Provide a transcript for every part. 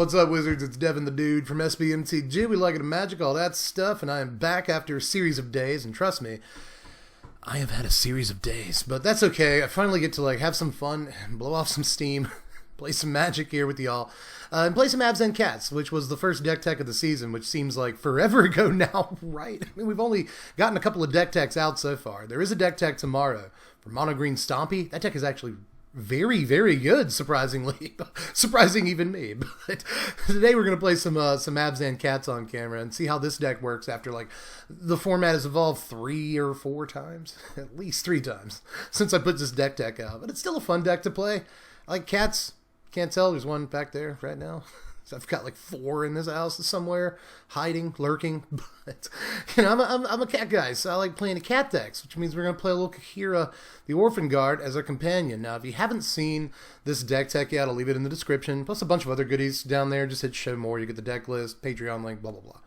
What's up, Wizards? It's Devin the Dude from Mtg. We like it in Magic, all that stuff, and I am back after a series of days, and trust me, I have had a series of days, but that's okay. I finally get to have some fun and blow off some steam, play some Magic here with y'all, and play some Abzan Cats, which was the first deck tech of the season, which seems like forever ago now, right? I mean, we've only gotten a couple of deck techs out so far. There is a deck tech tomorrow for Mono Green Stompy. That deck is actually very, very good, surprisingly. Surprising even me. But today we're going to play some Abzan Cats on camera and see how this deck works after, the format has evolved 3 or 4 times. At least 3 times since I put this deck tech out. But it's still a fun deck to play. I like cats. Can't tell. There's one back there right now. So I've got 4 in this house somewhere, hiding, lurking. But, I'm a cat guy, so I like playing a cat decks, which means we're going to play a little Kahira, the Orphan Guard, as our companion. Now, if you haven't seen this deck tech yet, I'll leave it in the description, plus a bunch of other goodies down there. Just hit show more, you get the deck list, Patreon link, blah, blah, blah.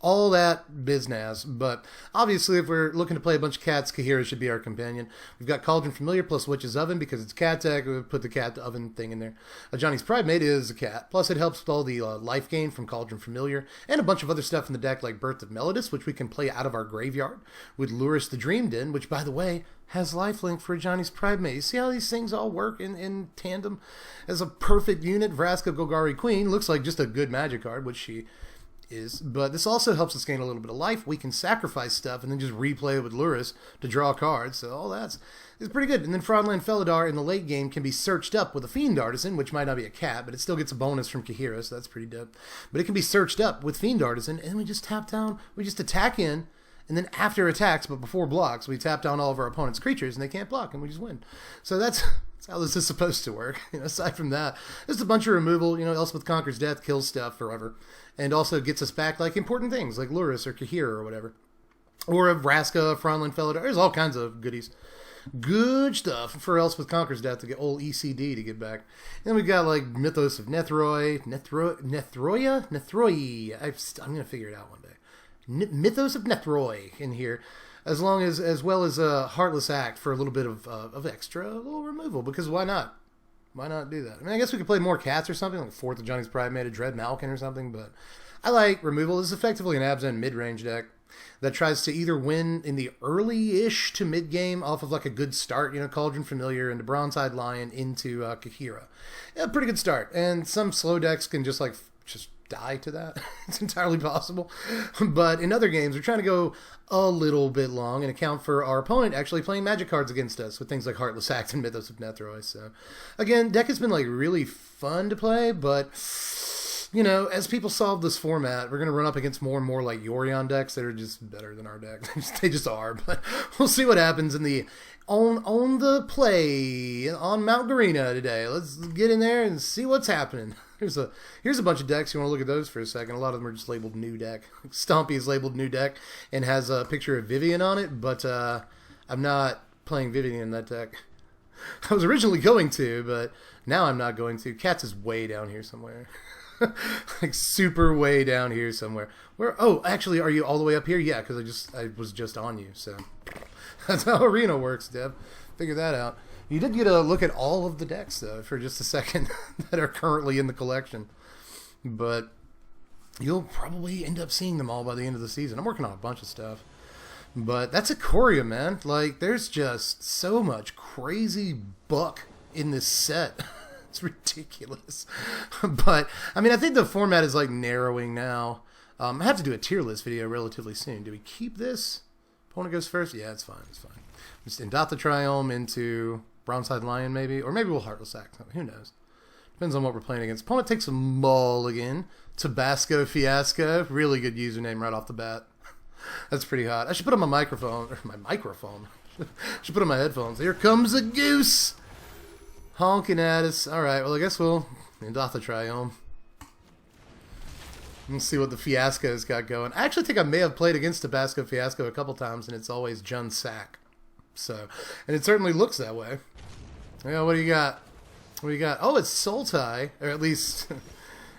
All that biznaz, but obviously if we're looking to play a bunch of cats, Kahira should be our companion. We've got Cauldron Familiar plus Witch's Oven because it's cat tech. We put the cat oven thing in there. Johnny's Primate is a cat, plus it helps with all the life gain from Cauldron Familiar, and a bunch of other stuff in the deck like Birth of Melodus, which we can play out of our graveyard, with Luris the Dream Den, which by the way has lifelink for Johnny's Primate. You see how these things all work in tandem as a perfect unit? Vraska Golgari Queen looks like just a good Magic card, which she is, but this also helps us gain a little bit of life. We can sacrifice stuff and then just replay it with Luris to draw cards, so all that's is pretty good. And then Fraudland Felidar in the late game can be searched up with a Fiend Artisan, which might not be a cat, but it still gets a bonus from Kahira, so that's pretty dope. But it can be searched up with Fiend Artisan, and we just tap down, we just attack in, and then after attacks, but before blocks, we tap down all of our opponent's creatures, and they can't block, and we just win. So that's how this is supposed to work. Aside from that, there's a bunch of removal. Elspeth Conquers Death kills stuff forever, and also gets us back important things like Luris or Kahira or whatever, or a Vraska, Fraudland Felidar. There's all kinds of goodies. Good stuff for Elspeth Conquers Death to get old ECD to get back. And we've got Mythos of Nethroya. I'm gonna figure it out one day. Mythos of Nethroy in here, as well as a Heartless Act for a little bit of extra little removal, because why not? Why not do that? I mean, I guess we could play more cats or something, like 4th of Johnny's Primate, a Dread Malkin or something, but I like removal. This is effectively an Abzan mid-range deck that tries to either win in the early-ish to mid-game off of a good start, Cauldron Familiar into Bronze-Eyed Lion into Kahira. Yeah, pretty good start. And some slow decks can just die to that. It's entirely possible. But in other games, we're trying to go a little bit long and account for our opponent actually playing Magic cards against us with things like Heartless Act and Mythos of Nethroy. So, again, deck has been really fun to play, but as people solve this format, we're going to run up against more and more Yorion decks that are just better than our deck. They just are, but we'll see what happens in the on the play on Mount Garena today. Let's get in there and see what's happening. Here's a bunch of decks. You want to look at those for a second. A lot of them are just labeled new deck. Stompy is labeled new deck and has a picture of Vivian on it, but I'm not playing Vivian in that deck. I was originally going to, but now I'm not going to. Cats is way down here somewhere. Super way down here somewhere. Where? Oh, actually, are you all the way up here? Yeah, because I was just on you, so that's how Arena works, Dev. Figure that out. You did get a look at all of the decks, though, for just a second that are currently in the collection. But you'll probably end up seeing them all by the end of the season. I'm working on a bunch of stuff. But that's Ikoria, man. There's just so much crazy buck in this set. It's ridiculous. But, I mean, I think the format is, narrowing now. I have to do a tier list video relatively soon. Do we keep this? Opponent goes first? Yeah, it's fine. It's fine. Just Indot the Triome into Bronze-Eyed Lion, maybe. Or maybe we'll Heartless Act. Who knows? Depends on what we're playing against. Opponent takes a mulligan. Tabasco Fiasco. Really good username right off the bat. That's pretty hot. I should put on my microphone. Or my microphone. I should put on my headphones. Here comes a goose. Honking at us. Alright, well, I guess we'll Indot the Triome. Let's see what the Fiasco's got going. I actually think I may have played against Tabasco Fiasco a couple times, and it's always Jun Sack. So, and it certainly looks that way. Yeah, what do you got? What do you got? Oh, it's Sultai, or at least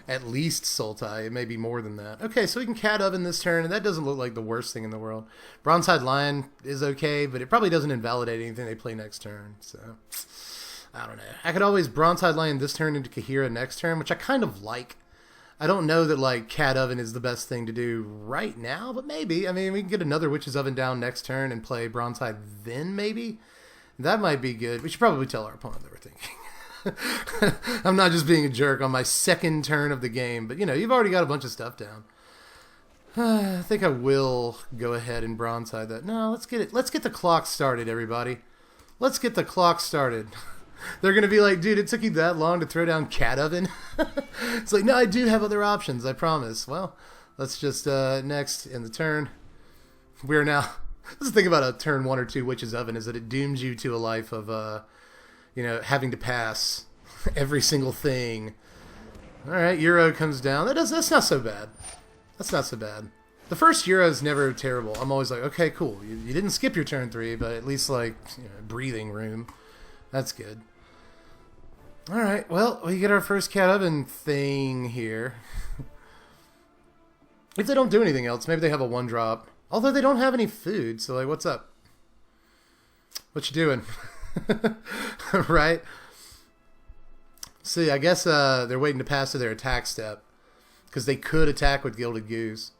Sultai. It may be more than that. Okay, so we can Cat Oven this turn, and that doesn't look like the worst thing in the world. Bronze-Eyed Lion is okay, but it probably doesn't invalidate anything they play next turn. So, I don't know. I could always Bronze-Eyed Lion this turn into Kahira next turn, which I kind of like. I don't know that like Cat Oven is the best thing to do right now, but maybe. I mean, we can get another Witch's Oven down next turn and play Bronzehide then maybe. That might be good. We should probably tell our opponent that we're thinking. I'm not just being a jerk on my second turn of the game, but you know, you've already got a bunch of stuff down. I think I will go ahead and Bronzehide that. No, let's get it. Let's get the clock started, everybody. Let's get the clock started. They're going to be like, dude, it took you that long to throw down Cat Oven? It's like, no, I do have other options, I promise. Well, let's just, next in the turn. We're now, let's think about a turn 1 or 2 Witch's Oven, is that it dooms you to a life of, you know, having to pass every single thing. All right, Euro comes down. That's not so bad. That's not so bad. The first Euro is never terrible. I'm always like, okay, cool. You didn't skip your turn 3, but at least, like, you know, breathing room. That's good. All right, well, we get our first Cat Oven thing here. If they don't do anything else, maybe they have a 1-drop. Although they don't have any food, so like, what's up? What you doing? Right? See, I guess they're waiting to pass to their attack step. Because they could attack with Gilded Goose.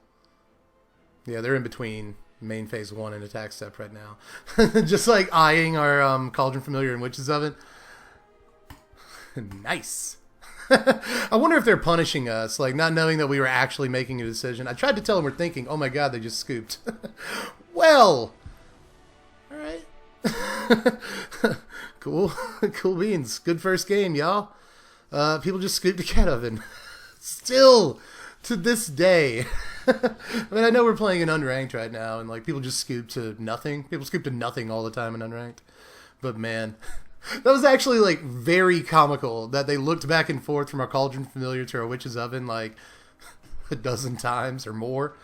Yeah, they're in between main phase 1 and attack step right now. Just like eyeing our Cauldron Familiar and Witch's Oven. Nice. I wonder if they're punishing us, like not knowing that we were actually making a decision. I tried to tell them we're thinking, oh my god, they just scooped. Well, alright. Cool. Cool beans. Good first game, y'all. People just scooped a Cat Oven. Still, to this day. I mean, I know we're playing in unranked right now, and like people just scoop to nothing. People scoop to nothing all the time in unranked. But man, that was actually like very comical that they looked back and forth from our Cauldron Familiar to our Witch's Oven like a dozen times or more,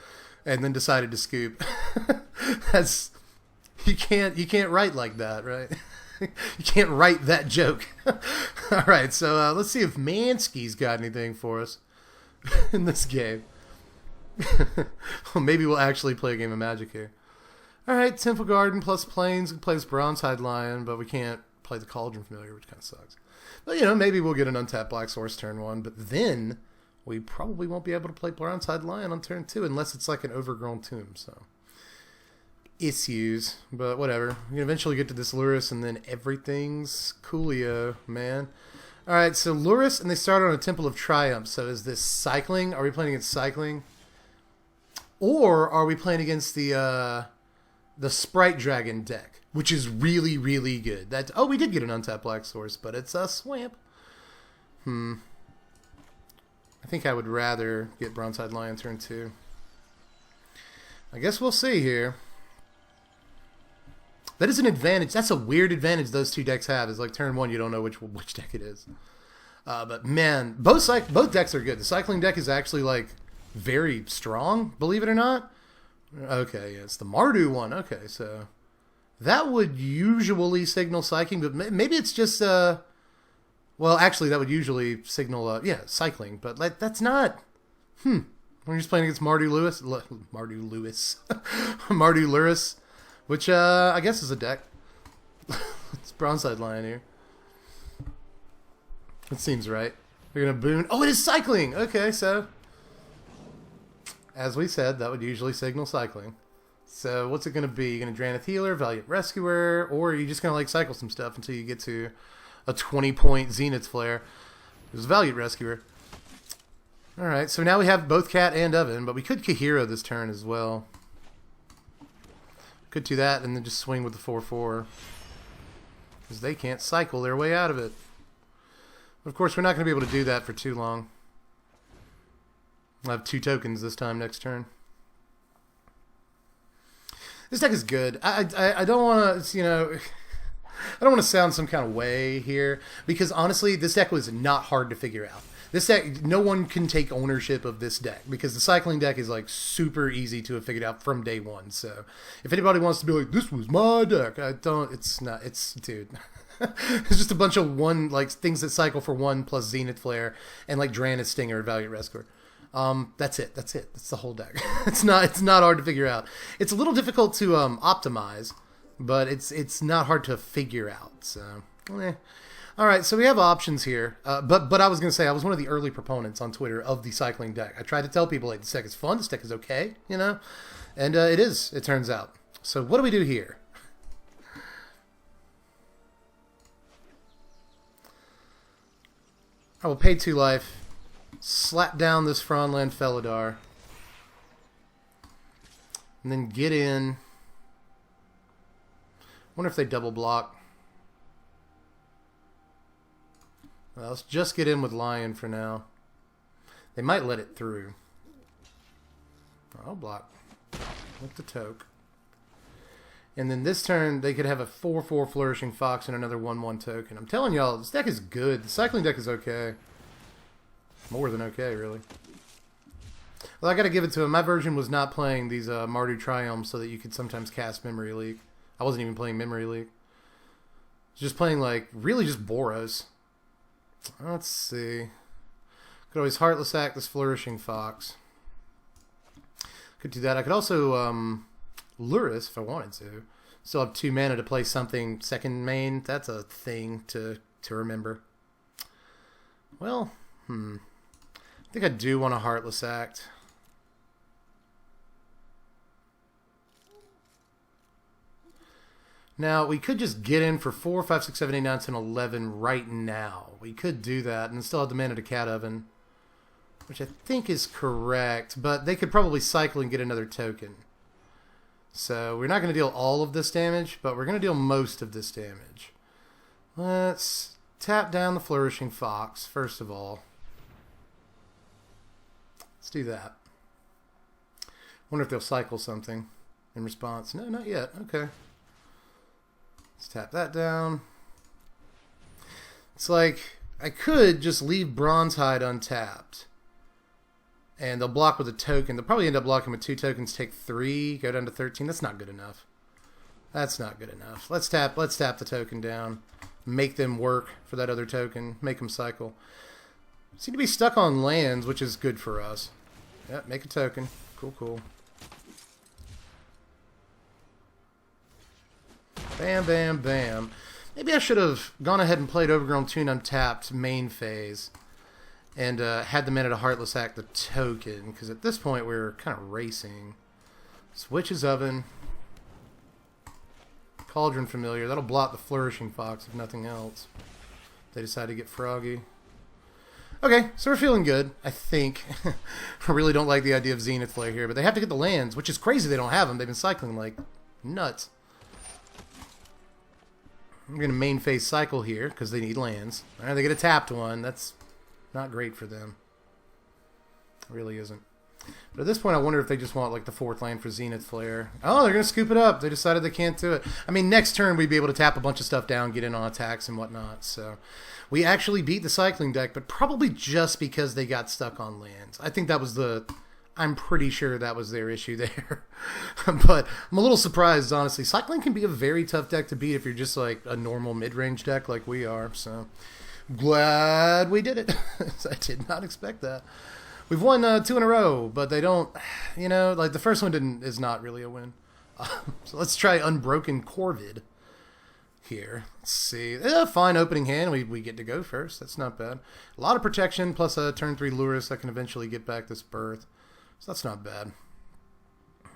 and then decided to scoop. That's you can't write like that, right? You can't write that joke. All right, so let's see if Mansky's got anything for us in this game. Well, maybe we'll actually play a game of Magic here. All right, Temple Garden plus Plains. We can play this Bronzehide Lion, but we can't play the Cauldron Familiar, which kind of sucks. But, you know, maybe we'll get an untapped Black Source turn 1, but then we probably won't be able to play Bronzehide Lion on turn 2 unless it's like an overgrown tomb, so issues, but whatever. We can eventually get to this Lurrus, and then everything's coolio, man. Alright, so Lurrus, and they started on a Temple of Triumph, so is this cycling? Are we playing against cycling? Or are we playing against the Sprite Dragon deck, which is really, really good. Oh, we did get an untapped Black Source, but it's a Swamp. I think I would rather get Bronzehide Lion turn 2. I guess we'll see here. That is an advantage. That's a weird advantage those two decks have. Is like turn 1, you don't know which deck it is. But man, both decks are good. The cycling deck is actually like very strong, believe it or not. Okay, yeah, it's the Mardu one. Okay, so that would usually signal cycling, but maybe it's just well, actually, that would usually signal cycling, but like that's not. We're just playing against Mardu Lurrus. Which, I guess is a deck. It's Bronzehide Lion here. It seems right. They're going to boon. Oh, it is cycling! Okay, so as we said, that would usually signal cycling. So what's it going to be? You're going to Drannith Healer, Valiant Rescuer, or are you just going to like cycle some stuff until you get to a 20-point Zenith's Flare? There's Valiant Rescuer. Alright, so now we have both Cat and Oven, but we could Kahiro this turn as well. Could do that and then just swing with the 4/4. Because they can't cycle their way out of it. But of course, we're not going to be able to do that for too long. I'll have 2 tokens this time next turn. This deck is good. I don't want to, you know, I don't want to sound some kind of way here. Because honestly, this deck was not hard to figure out. This deck, no one can take ownership of this deck because the cycling deck is like super easy to have figured out from day one. So if anybody wants to be like, this was my deck, it's not, dude. It's just a bunch of things that cycle for 1 plus Zenith Flare and like Drannith Stinger and Valiant Rescuer. That's it. That's the whole deck. It's not hard to figure out. It's a little difficult to optimize, but it's not hard to figure out. So, All right, so we have options here. But I was going to say, I was one of the early proponents on Twitter of the cycling deck. I tried to tell people, like, this deck is fun, this deck is okay, you know? And it is, it turns out. So what do we do here? I will pay 2 life, slap down this Fronland Felidar, and then get in. Wonder if they double block. Well, let's just get in with Lion for now. They might let it through. I'll block with the Toke. And then this turn, they could have a 4/4 Flourishing Fox and another 1/1 token. I'm telling y'all, this deck is good. The cycling deck is okay. More than okay, really. Well, I gotta give it to him. My version was not playing these Mardu Triumphs so that you could sometimes cast Memory Leak. I wasn't even playing Memory Leak. Just playing, like, really just Boros. Let's see. Could always Heartless Act this Flourishing Fox. Could do that. I could also Luris if I wanted to. Still have 2 mana to play something second main. That's a thing to remember. Well, I think I do want a Heartless Act. Now, we could just get in for 4, 5, 6, 7, 8, 9, 10, 11 right now. We could do that and still have the mana to Cat Oven, which I think is correct, but they could probably cycle and get another token. So we're not going to deal all of this damage, but we're going to deal most of this damage. Let's tap down the Flourishing Fox, first of all. Let's do that. Wonder if they'll cycle something in response. No, not yet. Okay. Let's tap that down. It's like, I could just leave Bronzehide untapped. And they'll block with a token. They'll probably end up blocking with 2 tokens, take 3, go down to 13. That's not good enough. That's not good enough. Let's tap the token down. Make them work for that other token. Make them cycle. Seem to be stuck on lands, which is good for us. Yep, make a token. Cool, cool. Bam, bam, bam. Maybe I should have gone ahead and played Overgrown Toon untapped main phase. And had the mana to Heartless Act the token, because at this point we're kind of racing. Switches Oven. Cauldron Familiar. That'll block the Flourishing Fox, if nothing else. They decide to get Froggy. Okay, so we're feeling good, I think. I really don't like the idea of Zenith Flare here, but they have to get the lands, which is crazy they don't have them. They've been cycling like nuts. I'm going to main phase cycle here, because they need lands. All right, they get a tapped one. That's not great for them. It really isn't. But at this point, I wonder if they just want like the 4th land for Zenith Flare. Oh, they're going to scoop it up. They decided they can't do it. I mean, next turn, we'd be able to tap a bunch of stuff down, get in on attacks and whatnot. So we actually beat the cycling deck, but probably just because they got stuck on lands. I think that was I'm pretty sure that was their issue there. But I'm a little surprised, honestly. Cycling can be a very tough deck to beat if you're just like a normal mid-range deck like we are. So glad we did it. I did not expect that. We've won 2 in a row, but they don't, you know, like the first one is not really a win. So let's try Unbroken Corvid here. Let's see. Fine opening hand. We get to go first. That's not bad. A lot of protection plus a turn 3 Luris that can eventually get back this Birth. So that's not bad.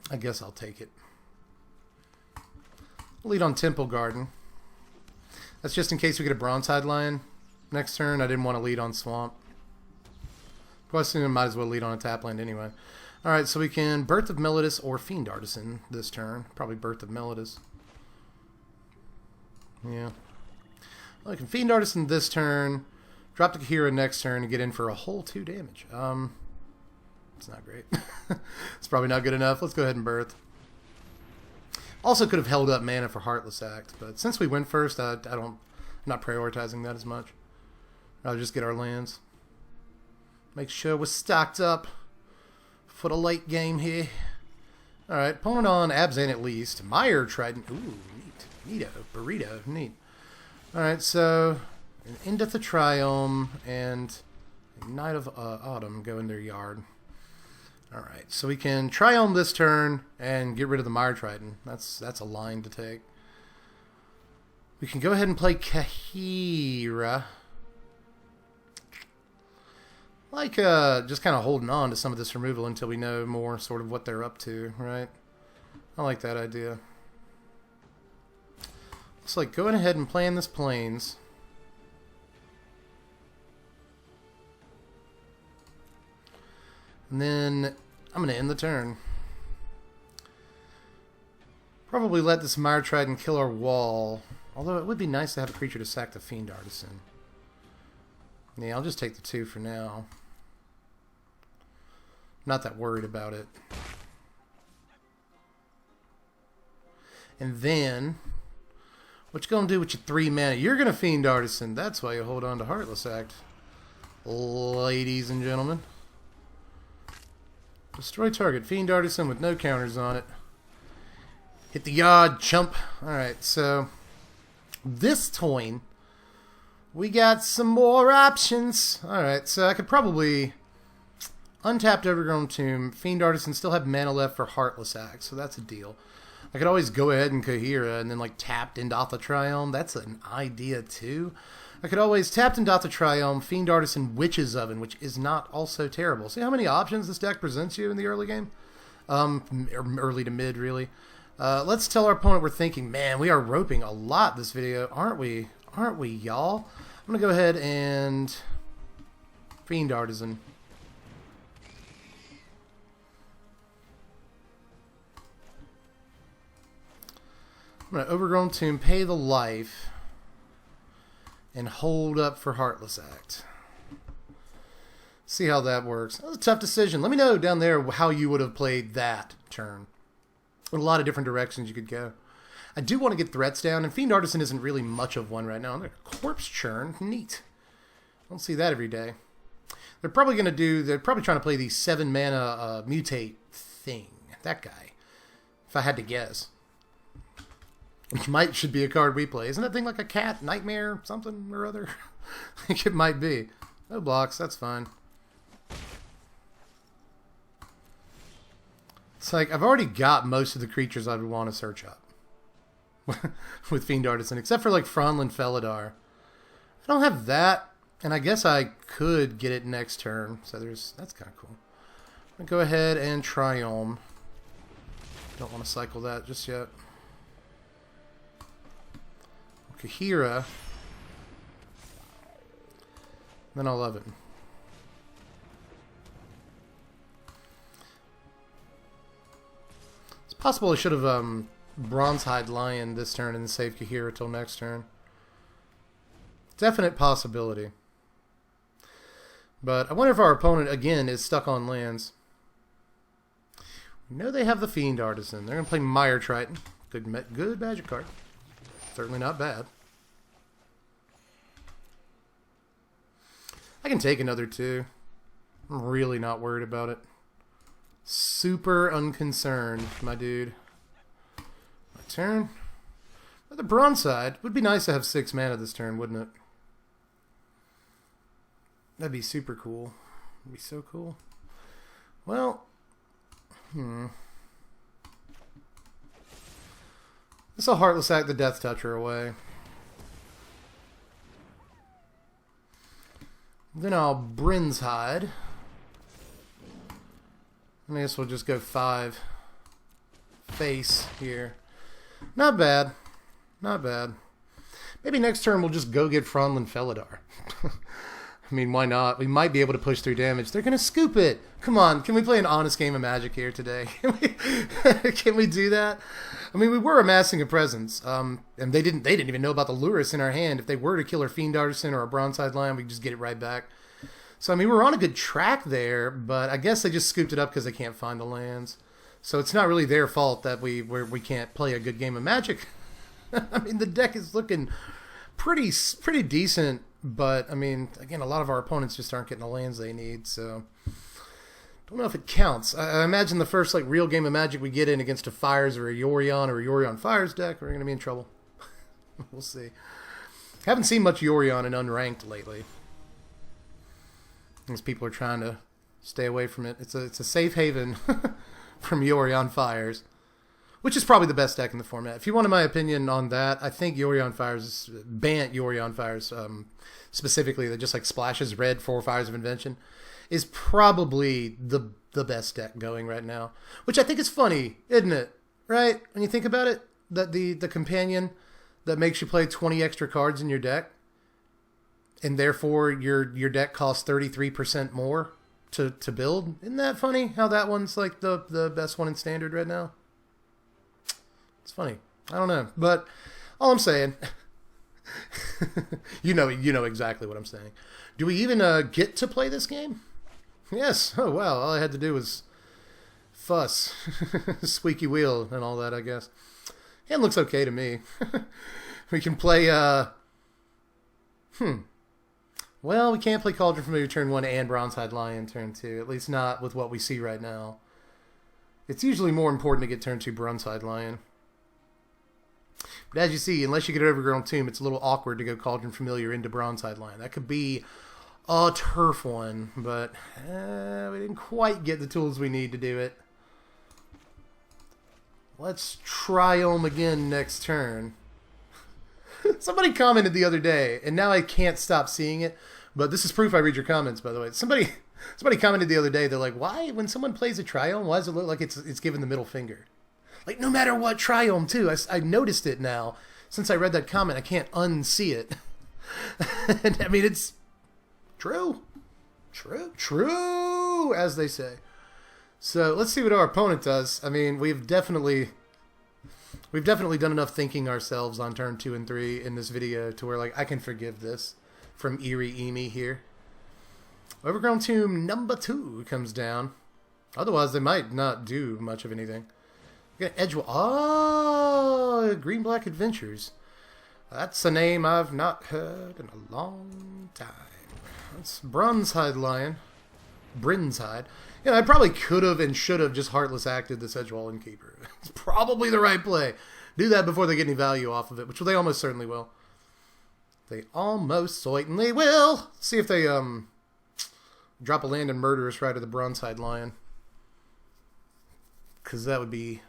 I guess I'll take it. Lead on Temple Garden. That's just in case we get a Bronzehide Lion next turn. I didn't want to lead on Swamp. Question, I might as well lead on a tap land anyway. Alright, so we can Birth of Melodus or Fiend Artisan this turn. Probably Birth of Melodus. Yeah. Well, I can Fiend Artisan this turn, drop the Kahira next turn, and get in for a whole 2 damage. It's not great. It's probably not good enough. Let's go ahead and Birth. Also could have held up mana for Heartless Act, but since we went first, I'm not prioritizing that as much. I'll just get our lands. Make sure we're stocked up for the late game here. Alright, opponent on Abzan at least. Mire Trident. Ooh, neat. Neato. Burrito. Neat. Alright, so an Endeth the Triome and a Knight of Autumn go in their yard. Alright, so we can Triome this turn and get rid of the Mire Trident. That's a line to take. We can go ahead and play Kahira. Like, just kind of holding on to some of this removal until we know more sort of what they're up to, right? I like that idea. Looks like going ahead and playing this Plains. And then I'm going to end the turn. Probably let this Mire Trident kill our wall. Although it would be nice to have a creature to sack the Fiend Artisan. Yeah, I'll just take the 2 for now. Not that worried about it. And then, what you gonna do with your 3 mana? You're gonna Fiend Artisan. That's why you hold on to Heartless Act. Ladies and gentlemen. Destroy target. Fiend Artisan with no counters on it. Hit the yard, chump. Alright, so this toin, we got some more options. Alright, so I could probably untapped Overgrown Tomb, Fiend Artisan, still have mana left for Heartless Act, so that's a deal. I could always go ahead and Kahira and then like tapped Indotha Triome. That's an idea too. I could always tapped Indotha Triome, Fiend Artisan, Witch's Oven, which is not also terrible. See how many options this deck presents you in the early game? Early to mid, really. Let's tell our opponent we're thinking, man, we are roping a lot this video, aren't we? Aren't we, y'all? I'm going to go ahead and Fiend Artisan. I'm going to Overgrown Tomb, pay the life, and hold up for Heartless Act. See how that works. That was a tough decision. Let me know down there how you would have played that turn. A lot of different directions you could go. I do want to get threats down, and Fiend Artisan isn't really much of one right now. I'm like a Corpse Churn. Neat. I don't see that every day. They're probably trying to play the 7 mana Mutate thing. That guy. If I had to guess. Which should be a card we play. Isn't that thing like a cat, nightmare, something or other? I think it might be. No blocks, that's fine. It's like, I've already got most of the creatures I would want to search up. With Fiend Artisan, except for like Fronlin Felidar. I don't have that, and I guess I could get it next turn, so that's kind of cool. I'm going to go ahead and Triome. Don't want to cycle that just yet. Kahira. Then I'll love it. It's possible I should have Bronzehide Lion this turn and save Kahira till next turn. Definite possibility. But I wonder if our opponent, again, is stuck on lands. We know they have the Fiend Artisan. They're going to play Mire Triton. Good magic card. Certainly not bad. I can take another 2. I'm really not worried about it. Super unconcerned, my dude. My turn. But the Bronzehide would be nice to have 6 mana this turn, wouldn't it? That'd be super cool. That'd be so cool. Well, this will Heartless Act the Death Toucher away. Then I'll Bryn's Hide. I guess we'll just go 5 face here. Not bad. Not bad. Maybe next turn we'll just go get Fronlin Felidar. I mean, why not? We might be able to push through damage. They're going to scoop it. Come on, can we play an honest game of Magic here today? Can we do that? I mean, we were amassing a presence, and they didn't even know about the Lurrus in our hand. If they were to kill our Fiend Artisan or a Bronzehide Lion, we could just get it right back. So, I mean, we're on a good track there, but I guess they just scooped it up because they can't find the lands. So it's not really their fault that we can't play a good game of Magic. I mean, the deck is looking pretty decent, but, I mean, again, a lot of our opponents just aren't getting the lands they need, so don't know if it counts. I imagine the first like real game of Magic we get in against a Fires or a Yorion Fires deck, we're going to be in trouble. We'll see. Haven't seen much Yorion in unranked lately. Because people are trying to stay away from it. It's a safe haven from Yorion Fires. which is probably the best deck in the format. If you wanted my opinion on that, I think Yori on Fires, Bant Yori on Fires, specifically, that just like splashes red 4 Fires of Invention, is probably the best deck going right now. Which I think is funny, isn't it? Right? When you think about it, that the companion that makes you play 20 extra cards in your deck, and therefore your deck costs 33% more to build. Isn't that funny? How that one's like the best one in Standard right now? It's funny. I don't know. But all I'm saying, you know exactly what I'm saying. Do we even get to play this game? Yes. Oh, wow. All I had to do was fuss. Squeaky wheel and all that, I guess. Hand looks okay to me. We can play, well, we can't play Cauldron Familiar turn 1 and Bronze-Hide Lion turn 2. At least not with what we see right now. It's usually more important to get turn 2 Bronze-Hide Lion. But as you see, unless you get an Overgrown Tomb, it's a little awkward to go Cauldron Familiar into Bronze-Hide Lion. That could be a turf one, but we didn't quite get the tools we need to do it. Let's try them again next turn. Somebody commented the other day, and now I can't stop seeing it, but this is proof I read your comments, by the way. Somebody commented the other day, they're like, why, when someone plays a Triome, why does it look like it's giving the middle finger? Like, no matter what Triome, too. I noticed it now. Since I read that comment, I can't unsee it. And, I mean, it's true. True, as they say. So, let's see what our opponent does. I mean, we've definitely done enough thinking ourselves on turn 2 and 3 in this video to where, like, I can forgive this from Eerie Emi here. Overgrown Tomb number 2 comes down. Otherwise, they might not do much of anything. Got Edgewall. Oh, Green Black Adventures. That's a name I've not heard in a long time. That's Bronze-Hide Lion. Brinshide. You know, I probably could have and should have just Heartless acted this Edgewall Innkeeper. It's probably the right play. Do that before they get any value off of it, which they almost certainly will. They almost certainly will. See if they drop a land and Murderous Rite of the Bronze-Hide Lion. Because that would be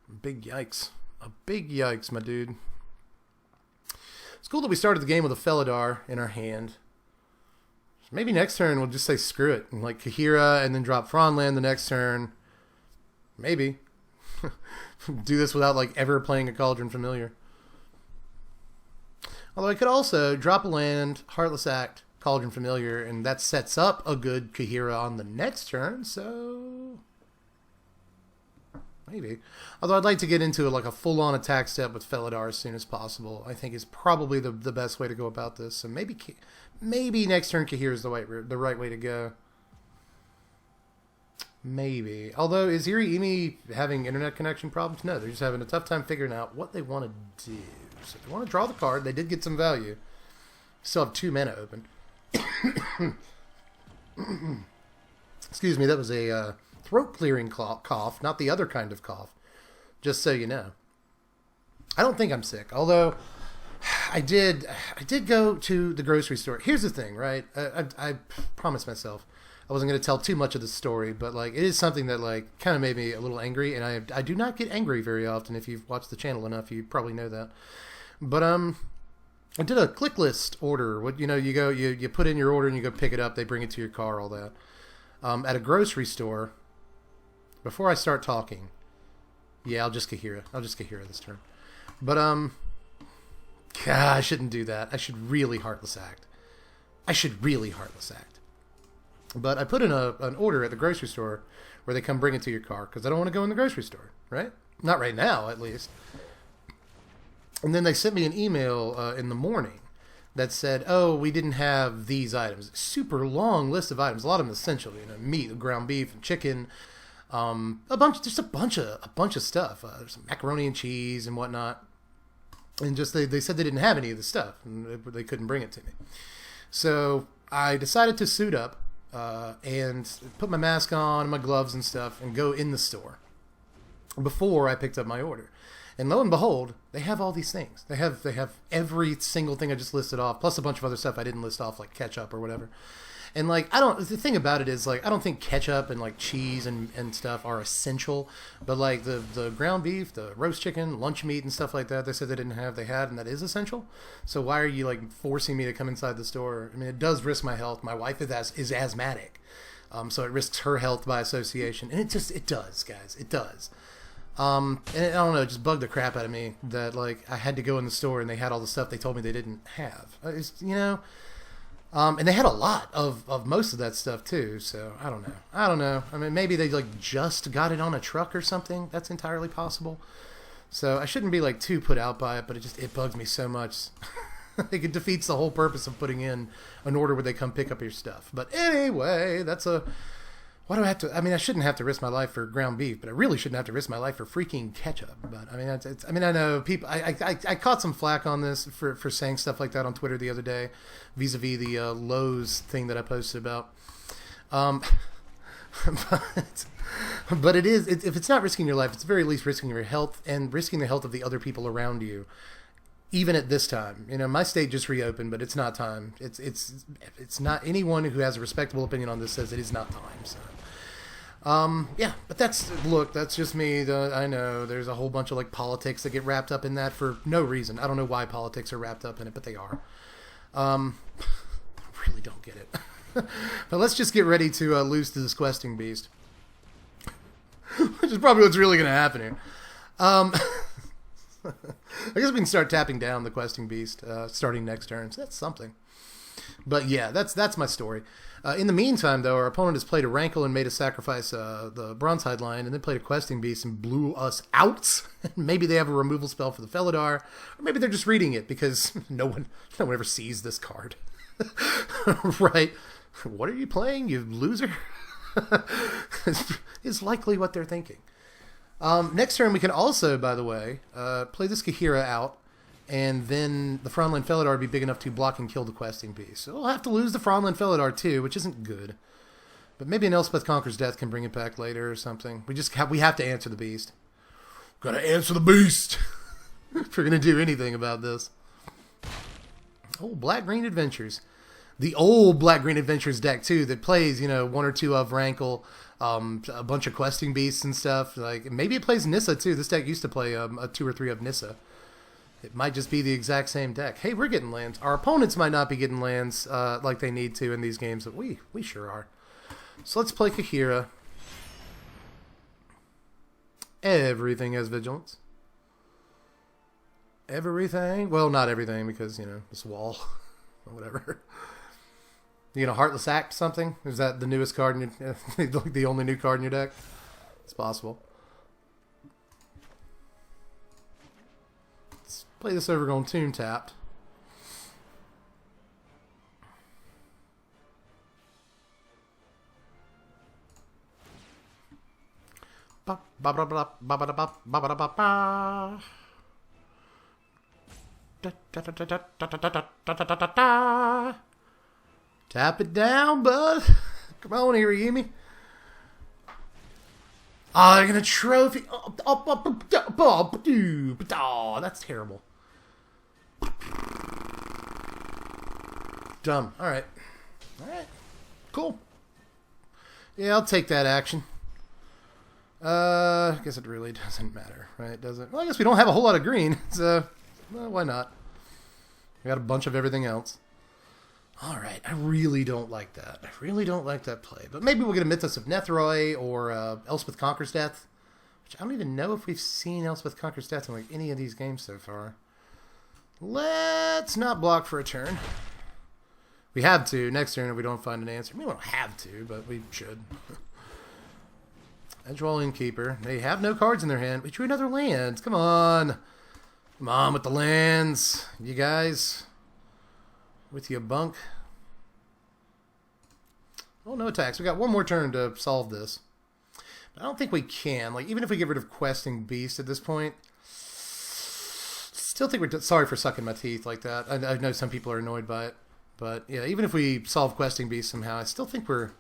a big yikes. A big yikes, my dude. It's cool that we started the game with a Felidar in our hand. Maybe next turn we'll just say screw it. And like Kahira and then drop Fronland the next turn. Maybe. Do this without like ever playing a Cauldron Familiar. Although I could also drop a land, Heartless Act, Cauldron Familiar, and that sets up a good Kahira on the next turn, so maybe. Although I'd like to get into like a full-on attack step with Felidar as soon as possible. I think is probably the best way to go about this. So maybe next turn Kahira is the right way to go. Maybe. Although, is Eerie Emi having internet connection problems? No, they're just having a tough time figuring out what they want to do. So they want to draw the card. They did get some value. Still have 2 mana open. Excuse me, that was a throat-clearing cough, not the other kind of cough. Just so you know. I don't think I'm sick, although I did go to the grocery store. Here's the thing, right? I promised myself I wasn't going to tell too much of the story, but like it is something that like kind of made me a little angry, and I do not get angry very often. If you've watched the channel enough, you probably know that. But I did a click list order. What you put in your order and you go pick it up. They bring it to your car, all that. At a grocery store. Before I start talking, yeah, I'll just Kahira this turn. But God, I shouldn't do that. I should really Heartless Act. But I put in an order at the grocery store where they come bring it to your car because I don't want to go in the grocery store, right? Not right now, at least. And then they sent me an email in the morning that said, "Oh, we didn't have these items." Super long list of items, a lot of them essential, meat, ground beef, and chicken, a bunch of stuff. There's some macaroni and cheese and whatnot. And just they said they didn't have any of the stuff, and they couldn't bring it to me. So I decided to suit up. And put my mask on and my gloves and stuff and go in the store before I picked up my order. And lo and behold, they have all these things. They have every single thing I just listed off, plus a bunch of other stuff I didn't list off, like ketchup or whatever. And like, I don't. The thing about it is like, I don't think ketchup and like cheese and stuff are essential. But like the ground beef, the roast chicken, lunch meat and stuff like that, they said they didn't have, they had, and that is essential. So why are you like forcing me to come inside the store? I mean, it does risk my health. My wife is asthmatic, so it risks her health by association, and it does, guys. It does. And I don't know, it just bugged the crap out of me that like I had to go in the store and they had all the stuff they told me they didn't have. And they had a lot of most of that stuff too. So I don't know. I mean, maybe they like just got it on a truck or something. That's entirely possible. So I shouldn't be like too put out by it, but it bugs me so much. I think it defeats the whole purpose of putting in an order where they come pick up your stuff. But anyway, why do I have to? I mean, I shouldn't have to risk my life for ground beef, but I really shouldn't have to risk my life for freaking ketchup. But I mean, I know people. I caught some flack on this for saying stuff like that on Twitter the other day, vis-a-vis the Lowe's thing that I posted about. But it is. If it's not risking your life, it's at the very least risking your health and risking the health of the other people around you. Even at this time, my state just reopened, but it's not time. It's not. Anyone who has a respectable opinion on this says it is not time. So. Yeah, but that's just me. I know there's a whole bunch of like politics that get wrapped up in that for no reason. I don't know why politics are wrapped up in it, but they are. I really don't get it. But let's just get ready to lose to this questing beast, which is probably what's really going to happen here. I guess we can start tapping down the questing beast starting next turn. So that's something. But yeah, that's my story. In the meantime, though, our opponent has played a Rankle and made a sacrifice the Bronzehide Lion, and then played a questing beast and blew us out. Maybe they have a removal spell for the Felidar, or maybe they're just reading it because no one ever sees this card. Right? What are you playing, you loser? Is likely what they're thinking. Next turn, we can also, by the way, play this Kahira out, and then the Fronland Felidar would be big enough to block and kill the questing beast. So we'll have to lose the Fronland Felidar too, which isn't good. But maybe an Elspeth Conquers Death can bring it back later or something. We have to answer the beast. Gotta answer the beast! If we're gonna do anything about this. Oh, Black-Green Adventures. The old Black-Green Adventures deck too, that plays, one or two of Rankle, a bunch of questing beasts and stuff. Like maybe it plays Nissa too. This deck used to play a 2 or 3 of Nissa. It might just be the exact same deck. Hey, we're getting lands. Our opponents might not be getting lands like they need to in these games, but we sure are. So let's play Kahira. Everything has vigilance. Everything? Well, not everything, because, this wall or whatever. You Heartless Act something? Is that the newest card in your, the only new card in your deck? It's possible. Let's play this Overgrown Tomb tapped. Ba ba ba ba ba ba ba ba ba ba ba. Tap it down, bud. Come on here, you hear me? Oh, they're gonna trophy. Oh, that's terrible. Dumb. Alright. Alright. Cool. Yeah, I'll take that action. I guess it really doesn't matter, right? Does it? Well, I guess we don't have a whole lot of green, so well, why not? We got a bunch of everything else. Alright, I really don't like that. I really don't like that play. But maybe we'll get a Mythos of Nethroi or Elspeth Conquers Death. Which I don't even know if we've seen Elspeth Conquers Death in like any of these games so far. Let's not block for a turn. We have to next turn if we don't find an answer. I mean, we don't have to, but we should. Edgewall Innkeeper. They have no cards in their hand. We drew another land. Come on. Come on with the lands. You guys. With your bunk. Oh, no attacks. We got one more turn to solve this. But I don't think we can. Like, even if we get rid of Questing Beast at this point, still think we're sorry for sucking my teeth like that. I know some people are annoyed by it. But, yeah, even if we solve Questing Beast somehow, I still think we're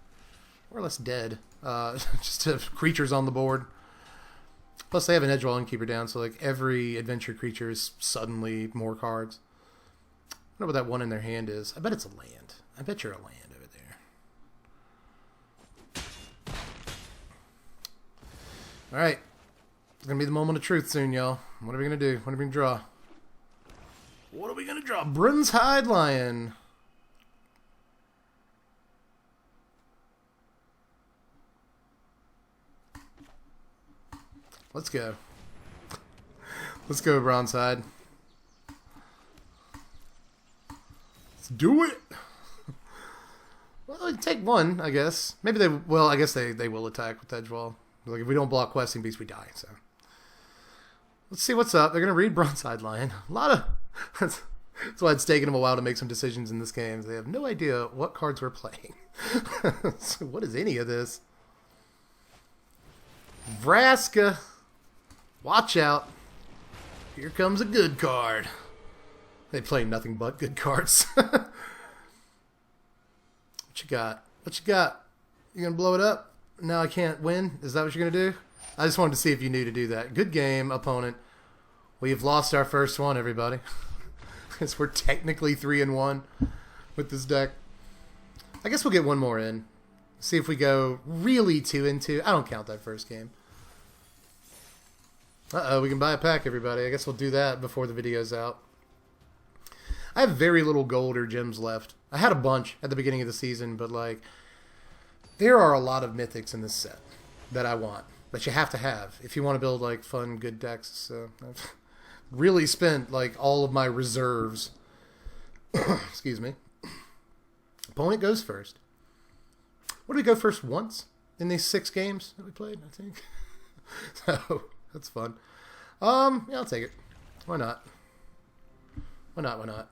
more or less dead. Just to creatures on the board. Plus, they have an Edgewall Innkeeper down, so, like, every adventure creature is suddenly more cards. I wonder what that one in their hand is. I bet it's a land. I bet you're a land over there. Alright. It's going to be the moment of truth soon, y'all. What are we going to do? What are we going to draw? What are we going to draw? Brun's Hide Lion. Let's go. Let's go, Bronzehide. Let's do it. Well, take one, I guess. Maybe they... Well, I guess they will attack with Edgewall. Like, if we don't block Questing Beast, we die, so... Let's see what's up. They're going to read Bronzehide Lion. A lot of... That's why it's taken them a while to make some decisions in this game. They have no idea what cards we're playing. So what is any of this? Vraska. Watch out. Here comes a good card. They play nothing but good cards. What you got? What you got? You going to blow it up? Now I can't win? Is that what you're going to do? I just wanted to see if you knew to do that. Good game, opponent. We've lost our first one, everybody. Because we're technically 3-1 with this deck. I guess we'll get one more in. See if we go really 2-2. I don't count that first game. Uh-oh, we can buy a pack, everybody. I guess we'll do that before the video's out. I have very little gold or gems left. I had a bunch at the beginning of the season, but, like, there are a lot of mythics in this set that I want. That you have to have if you want to build, like, fun, good decks. So I've really spent, like, all of my reserves. Excuse me. Opponent goes first. What did we go first once in these 6 games that we played, I think? So, that's fun. Yeah, I'll take it. Why not? Why not? Why not?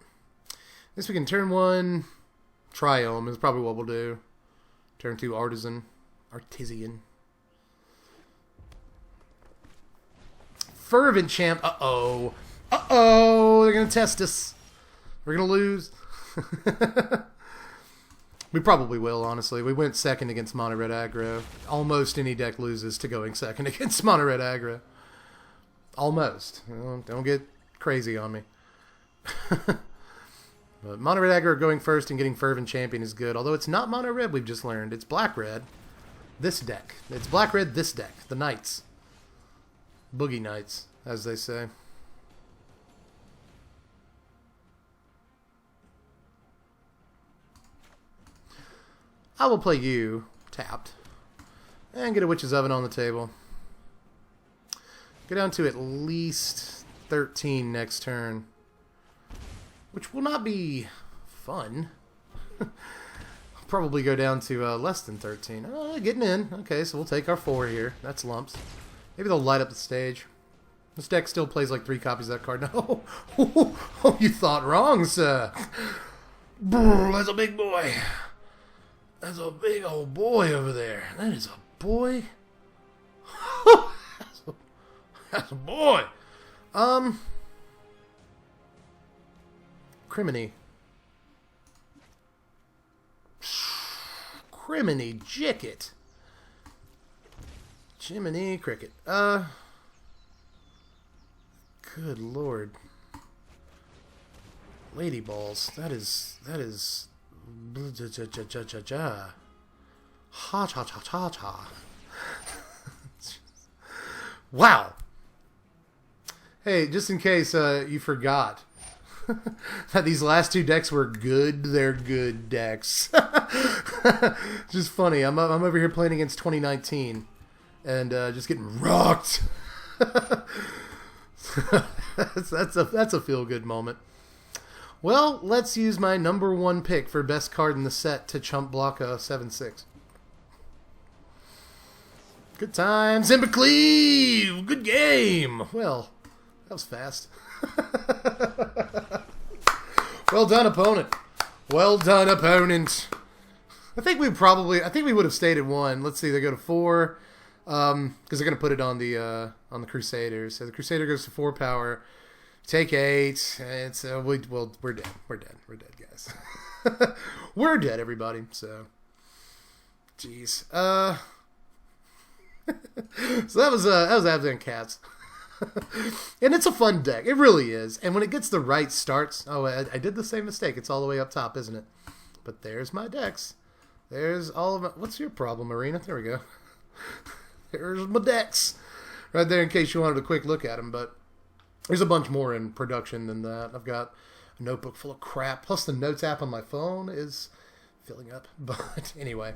I guess we can turn 1 Triome is probably what we'll do. Turn 2 Artisan. Fervent Champ. Uh-oh. Uh-oh. They're going to test us. We're going to lose. We probably will, honestly. We went second against Mono Red Aggro. Almost any deck loses to going second against Mono Red Aggro. Almost. Don't get crazy on me. But Mono Red Aggro going first and getting Fervent Champion is good. Although it's not Mono Red, we've just learned. It's Black Red. This deck. It's Black Red, this deck. The Knights. Boogie Knights, as they say. I will play you tapped and get a Witch's Oven on the table. Go down to at least 13 next turn, which will not be fun. I'll probably go down to less than 13. Getting in. Okay, so we'll take our 4 here. That's lumps. Maybe they'll light up the stage. This deck still plays like 3 copies of that card. No. Oh, you thought wrong, sir. Brr, that's a big boy. That's a big old boy over there. That is a boy. That's a boy. Criminy. Criminy Jicket. Jiminy Cricket. Good lord. Lady balls. That is ha cha cha cha cha. Wow. Hey, just in case you forgot that these last 2 decks were good, they're good decks. Just funny. I'm over here playing against 2019 and just getting rocked. that's a feel good moment. Well, let's use my number 1 pick for best card in the set to chump block a 7/6. Good times, Cleave. Good game. Well, that was fast. Well done, opponent. Well done, opponent. I think we would have stayed at 1. Let's see, they go to 4. Because they're gonna put it on the Crusaders. So the Crusader goes to 4 power. Take 8. It's we're dead. We're dead, guys. We're dead, everybody. So, jeez. So that was Abzan Cats. And it's a fun deck. It really is. And when it gets the right starts, I did the same mistake. It's all the way up top, isn't it? But there's my decks. There's all of my... What's your problem, Marina? There we go. There's my decks. right there in case you wanted a quick look at them. But there's a bunch more in production than that. I've got a notebook full of crap. Plus the notes app on my phone is filling up. But anyway,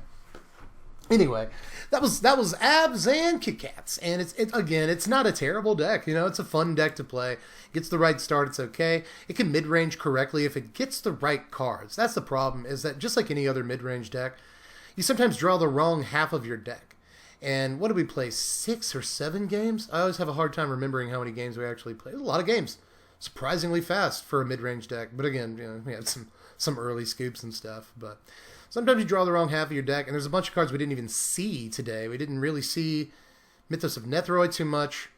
that was Abzan Cats, and it's not a terrible deck. You know, it's a fun deck to play. Gets the right start, it's okay. It can mid-range correctly if it gets the right cards. That's the problem, is that just like any other mid-range deck, you sometimes draw the wrong half of your deck. And what did we play, 6 or 7 games? I always have a hard time remembering how many games we actually played. A lot of games. Surprisingly fast for a mid-range deck. But again, you know, we had some early scoops and stuff. But sometimes you draw the wrong half of your deck, and there's a bunch of cards we didn't even see today. We didn't really see Mythos of Nethroi too much.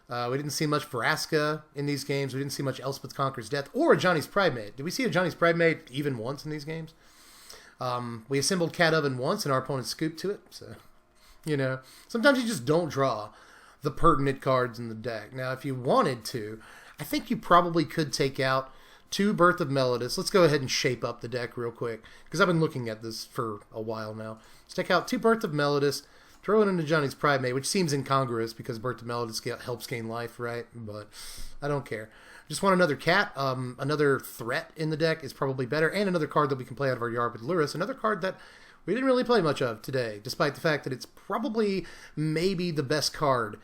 We didn't see much Vraska in these games. We didn't see much Elspeth Conquers Death or a Johnny's Primate. Did we see a Johnny's Primate even once in these games? We assembled Cat Oven once, and our opponent scooped to it. So, you know, sometimes you just don't draw the pertinent cards in the deck. Now, if you wanted to, I think you probably could take out 2 Birth of Melodus. Let's go ahead and shape up the deck real quick, because I've been looking at this for a while now. Let's take out 2 Birth of Melodus, throw it into Johnny's Primate, which seems incongruous because Birth of Melodus helps gain life, right? But I don't care. Just want another cat. Another threat in the deck is probably better, and another card that we can play out of our yard with Lurrus. Another card that we didn't really play much of today, despite the fact that it's probably maybe the best card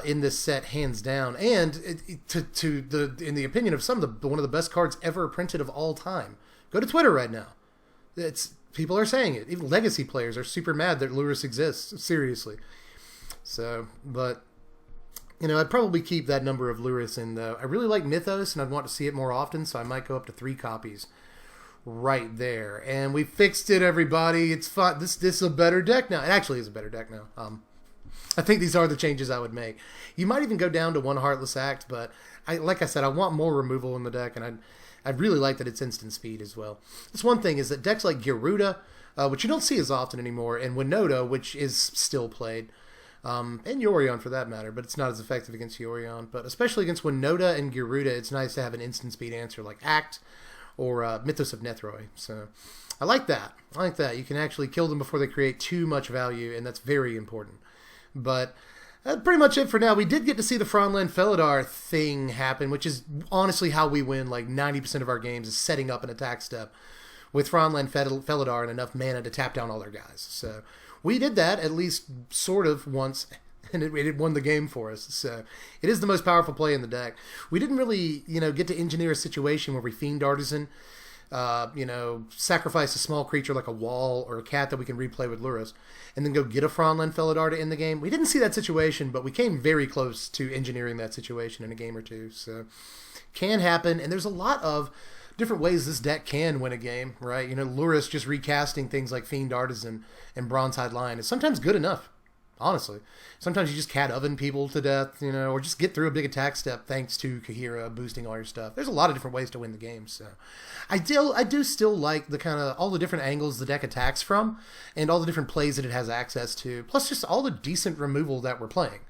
in this set, hands down, and in the opinion of some of one of the best cards ever printed of all time. Go to Twitter right now. People are saying it. Even Legacy players are super mad that Lurrus exists. Seriously. So, but you know, I'd probably keep that number of Lurrus in though. I really like Mythos, and I'd want to see it more often, so I might go up to 3 copies. Right there, and we fixed it, everybody. It's fun. This is a better deck now. It actually is a better deck now. I think these are the changes I would make. You might even go down to 1 Heartless Act, but like I said, I want more removal in the deck, and I really like that it's instant speed as well. This one thing is that decks like Garuda, which you don't see as often anymore, and Winota, which is still played, and Yorion for that matter, but it's not as effective against Yorion. But especially against Winota and Garuda, it's nice to have an instant speed answer like Act or Mythos of Nethroi. So I like that. You can actually kill them before they create too much value, and that's very important. But that's pretty much it for now. We did get to see the Franland Felidar thing happen, which is honestly how we win like 90% of our games, is setting up an attack step with Franland Felidar and enough mana to tap down all their guys. So we did that at least sort of once, and it won the game for us. So it is the most powerful play in the deck. We didn't really, get to engineer a situation where we Fiend Artisan, sacrifice a small creature like a wall or a cat that we can replay with Lurrus, and then go get a Franland Felidar to end the game. We didn't see that situation, but we came very close to engineering that situation in a game or two. So can happen, and there's a lot of different ways this deck can win a game, right? Lurrus just recasting things like Fiend Artisan and Bronze-Hide Lion is sometimes good enough. Honestly, sometimes you just cat oven people to death, or just get through a big attack step thanks to Kahira boosting all your stuff. There's a lot of different ways to win the game. So I do still like the kind of all the different angles the deck attacks from, and all the different plays that it has access to. Plus, just all the decent removal that we're playing.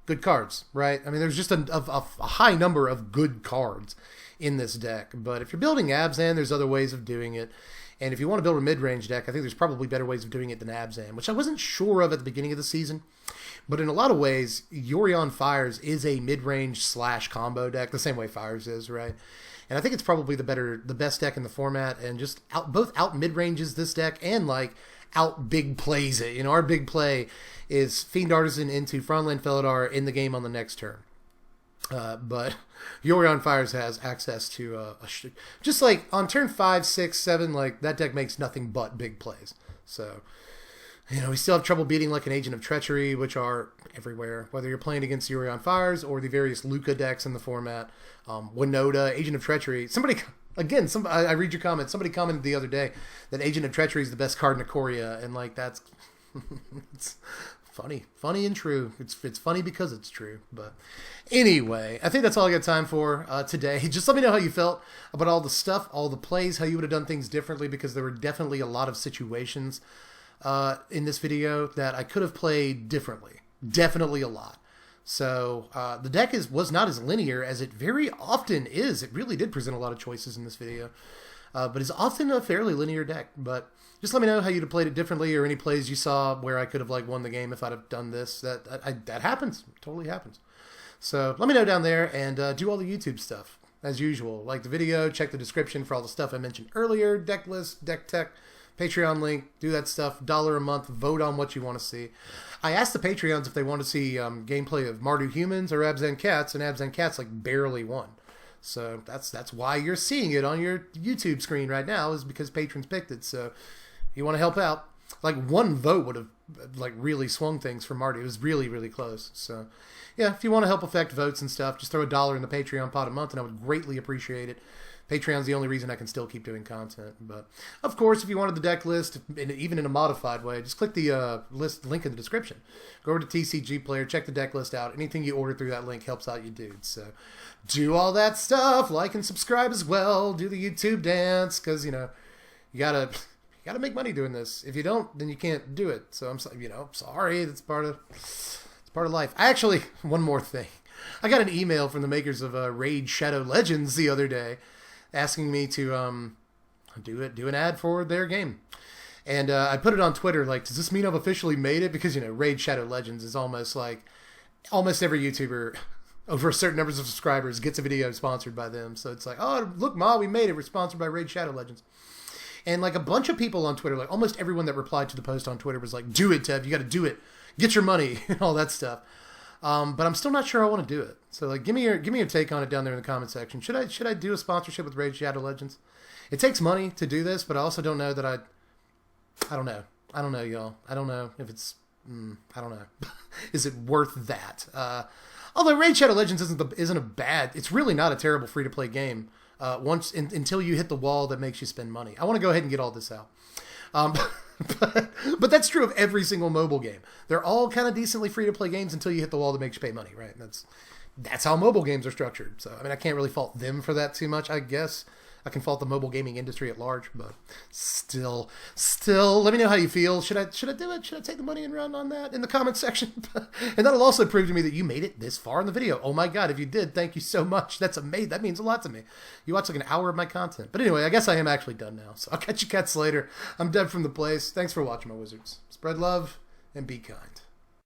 Good cards, right? I mean, there's just a high number of good cards in this deck. But if you're building Abzan, there's other ways of doing it. And if you want to build a mid-range deck, I think there's probably better ways of doing it than Abzan, which I wasn't sure of at the beginning of the season. But in a lot of ways, Yorion Fires is a mid-range / combo deck, the same way Fires is, right? And I think it's probably the best deck in the format, and just both out mid-ranges this deck and out big plays it. Our big play is Fiend Artisan into Franland Felidar in the game on the next turn. But Yorion Fires has access to just like on turn 5, 6, 7, like that deck makes nothing but big plays. So, we still have trouble beating like an Agent of Treachery, which are everywhere, whether you're playing against Yorion Fires or the various Luca decks in the format. Winota, Agent of Treachery. I read your comments. Somebody commented the other day that Agent of Treachery is the best card in Ikoria, and that's it's funny and true. It's funny because it's true. But anyway, I think that's all I got time for today. Just let me know how you felt about all the stuff, all the plays, how you would have done things differently, because there were definitely a lot of situations in this video that I could have played differently. Definitely a lot. So the deck was not as linear as it very often is. It really did present a lot of choices in this video. but is often a fairly linear deck. But just let me know how you'd have played it differently, or any plays you saw where I could have like won the game if I'd have done this. That happens. It totally happens. So let me know down there, and do all the YouTube stuff as usual. Like the video, check the description for all the stuff I mentioned earlier. Deck list, deck tech, Patreon link. Do that stuff. $1 a month. Vote on what you want to see. I asked the Patreons if they want to see gameplay of Mardu Humans or Abzan Cats, and Abzan Cats like barely won. So that's why you're seeing it on your YouTube screen right now, is because patrons picked it. So if you want to help out, like one vote would have like really swung things for Marty. It was really, really close. So yeah, if you want to help affect votes and stuff, just throw $1 in the Patreon pot a month, and I would greatly appreciate it. Patreon's the only reason I can still keep doing content. But of course, if you wanted the deck list, even in a modified way, just click the list link in the description. Go over to TCG Player, check the deck list out. Anything you order through that link helps out you dudes. So do all that stuff, like and subscribe as well. Do the YouTube dance, because you gotta make money doing this. If you don't, then you can't do it. So I'm sorry. That's part of life. Actually, one more thing. I got an email from the makers of Raid Shadow Legends the other day, asking me to do an ad for their game. And I put it on Twitter, like, does this mean I've officially made it? Because, Raid Shadow Legends is almost every YouTuber over certain numbers of subscribers gets a video sponsored by them. So it's like, oh, look, Ma, we made it. We're sponsored by Raid Shadow Legends. And, like, a bunch of people on Twitter, like, almost everyone that replied to the post on Twitter was like, do it, Tev. You got to do it. Get your money and all that stuff. But I'm still not sure I want to do it. So like, give me your take on it down there in the comment section. Should I do a sponsorship with Raid Shadow Legends? It takes money to do this, but I also don't know that I don't know. I don't know, y'all. I don't know if it's I don't know. Is it worth that? Although Raid Shadow Legends isn't a bad. It's really not a terrible free to play game. Until you hit the wall that makes you spend money. I want to go ahead and get all this out. But that's true of every single mobile game. They're all kind of decently free-to-play games until you hit the wall that makes you pay money, right? That's how mobile games are structured. So, I mean, I can't really fault them for that too much, I guess. I can fault the mobile gaming industry at large, but still, let me know how you feel. Should I do it? Should I take the money and run on that in the comment section? And that'll also prove to me that you made it this far in the video. Oh my God, if you did, thank you so much. That's amazing. That means a lot to me. You watched like an hour of my content. But anyway, I guess I am actually done now. So I'll catch you cats later. I'm Deb from the place. Thanks for watching, my wizards. Spread love and be kind.